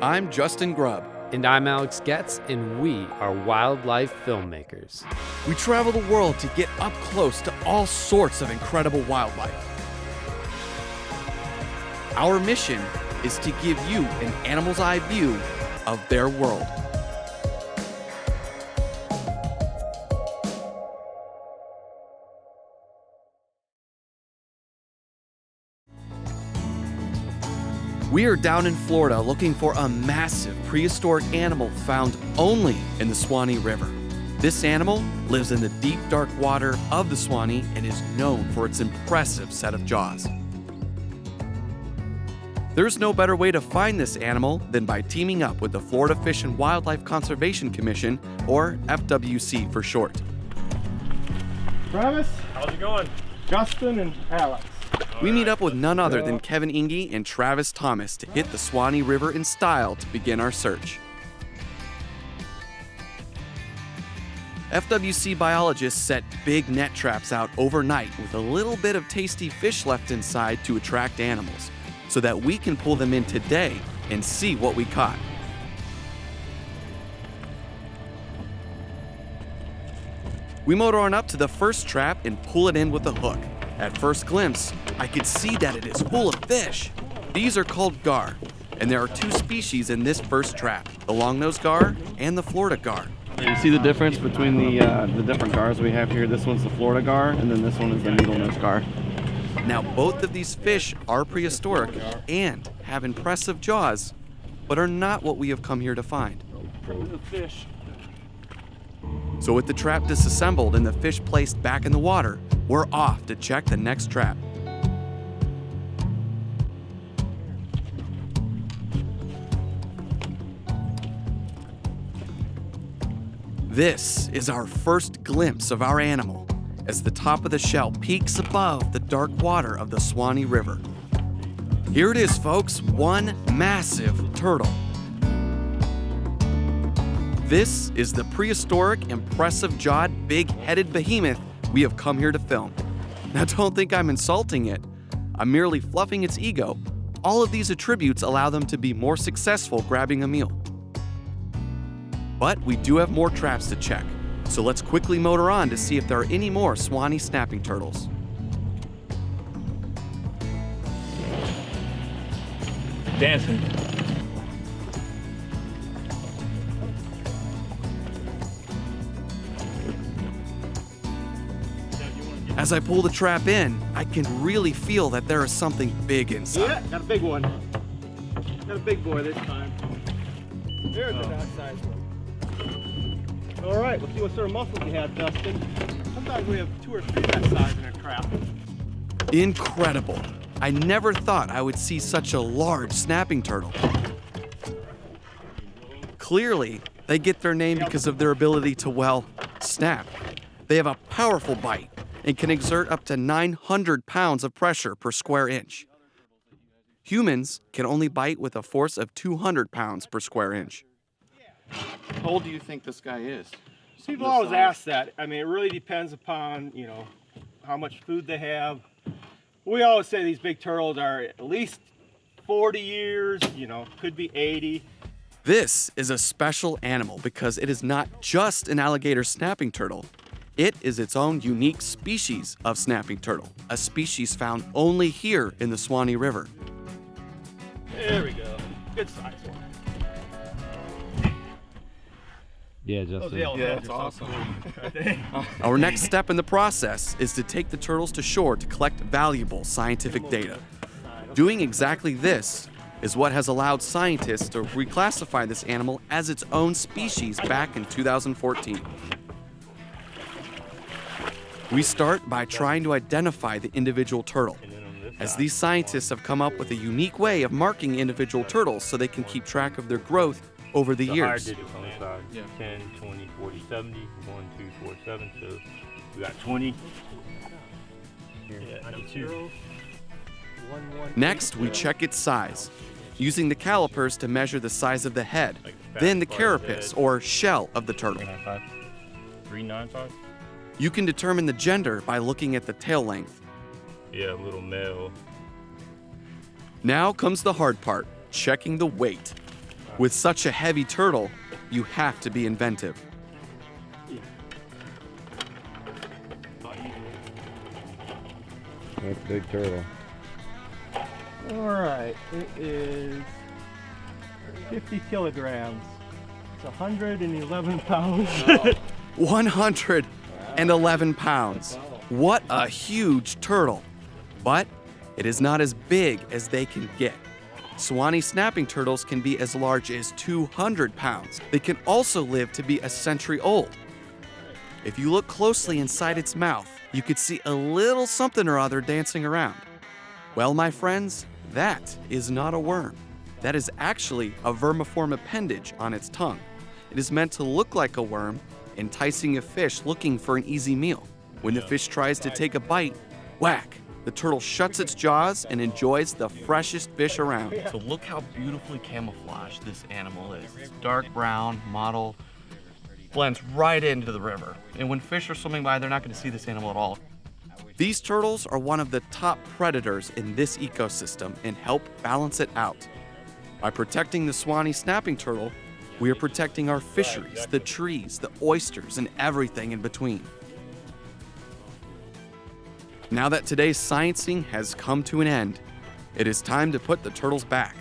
I'm Justin Grubb. And I'm Alex Getz, and we are wildlife filmmakers. We travel the world to get up close to all sorts of incredible wildlife. Our mission is to give you an animal's eye view of their world. We are down in Florida looking for a massive prehistoric animal found only in the Suwannee River. This animal lives in the deep, dark water of the Suwannee and is known for its impressive set of jaws. There's no better way to find this animal than by teaming up with the Florida Fish and Wildlife Conservation Commission, or FWC for short. Travis, How's it going? Justin, and Alex. We meet up with none other than Kevin Inge and Travis Thomas to hit the Suwannee River in style to begin our search. FWC biologists set big net traps out overnight with a little bit of tasty fish left inside to attract animals, so that we can pull them in today and see what we caught. We motor on up to the first trap and pull it in with a hook. At first glimpse, I could see that it is full of fish. These are called gar, and there are two species in this first trap, the longnose gar and the Florida gar. You see the difference between the different gars we have here? This one's the Florida gar, and then this one is the needlenose gar. Now, both of these fish are prehistoric and have impressive jaws, but are not what we have come here to find. So with the trap disassembled and the fish placed back in the water, we're off to check the next trap. This is our first glimpse of our animal, as the top of the shell peaks above the dark water of the Suwannee River. Here it is, folks, one massive turtle. This is the prehistoric, impressive-jawed, big-headed behemoth we have come here to film. Now, don't think I'm insulting it. I'm merely fluffing its ego. All of these attributes allow them to be more successful grabbing a meal. But we do have more traps to check, so let's quickly motor on to see if there are any more Suwannee snapping turtles. Dancing. As I pull the trap in, I can really feel that there is something big inside. Yeah, got a big one. Got a big boy this time. There's a nice sized one. All right, let's see what sort of muscles you have, Dustin. Sometimes we have 2 or 3 that size in a trap. Incredible. I never thought I would see such a large snapping turtle. Clearly, they get their name because of their ability to, well, snap. They have a powerful bite and can exert up to 900 pounds of pressure per square inch. Humans can only bite with a force of 200 pounds per square inch. How old do you think this guy is? People always ask that. I mean, it really depends upon, how much food they have. We always say these big turtles are at least 40 years, could be 80. This is a special animal because it is not just an alligator snapping turtle. It is its own unique species of snapping turtle, a species found only here in the Suwannee River. There we go. Good size one. Yeah, Justin. Yeah, that's awesome. Our next step in the process is to take the turtles to shore to collect valuable scientific data. Doing exactly this is what has allowed scientists to reclassify this animal as its own species back in 2014. We start by trying to identify the individual turtle, as these scientists have come up with a unique way of marking individual turtles so they can keep track of their growth over the years. 10, 20, 40, 70, 1, 2, 4, 7, so we got 20. Yeah, 92. Next, we check its size, using the calipers to measure the size of the head, then the carapace, or shell of the turtle. 395? You can determine the gender by looking at the tail length. Yeah, a little male. Now comes the hard part, checking the weight. With such a heavy turtle, you have to be inventive. That's a big turtle. All right, it is 50 kilograms. It's 111 pounds. 111 pounds. What a huge turtle. But it is not as big as they can get. Suwannee snapping turtles can be as large as 200 pounds. They can also live to be a century old. If you look closely inside its mouth, you could see a little something or other dancing around. Well, my friends, that is not a worm. That is actually a vermiform appendage on its tongue. It is meant to look like a worm, enticing a fish looking for an easy meal. When the fish tries to take a bite, whack! The turtle shuts its jaws and enjoys the freshest fish around. So look how beautifully camouflaged this animal is. It's dark brown, mottled, blends right into the river. And when fish are swimming by, they're not going to see this animal at all. These turtles are one of the top predators in this ecosystem and help balance it out. By protecting the Suwannee snapping turtle, we are protecting our fisheries, the trees, the oysters, and everything in between. Now that today's sciencing has come to an end, it is time to put the turtles back.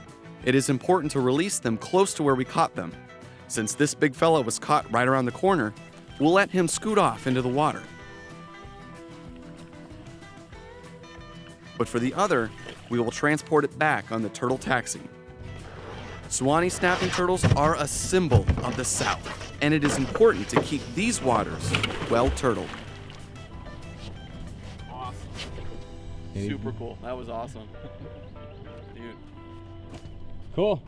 It is important to release them close to where we caught them. Since this big fella was caught right around the corner, we'll let him scoot off into the water. But for the other, we will transport it back on the turtle taxi. Suwannee snapping turtles are a symbol of the South, and it is important to keep these waters well turtled. Super cool. That was awesome. Dude. Cool.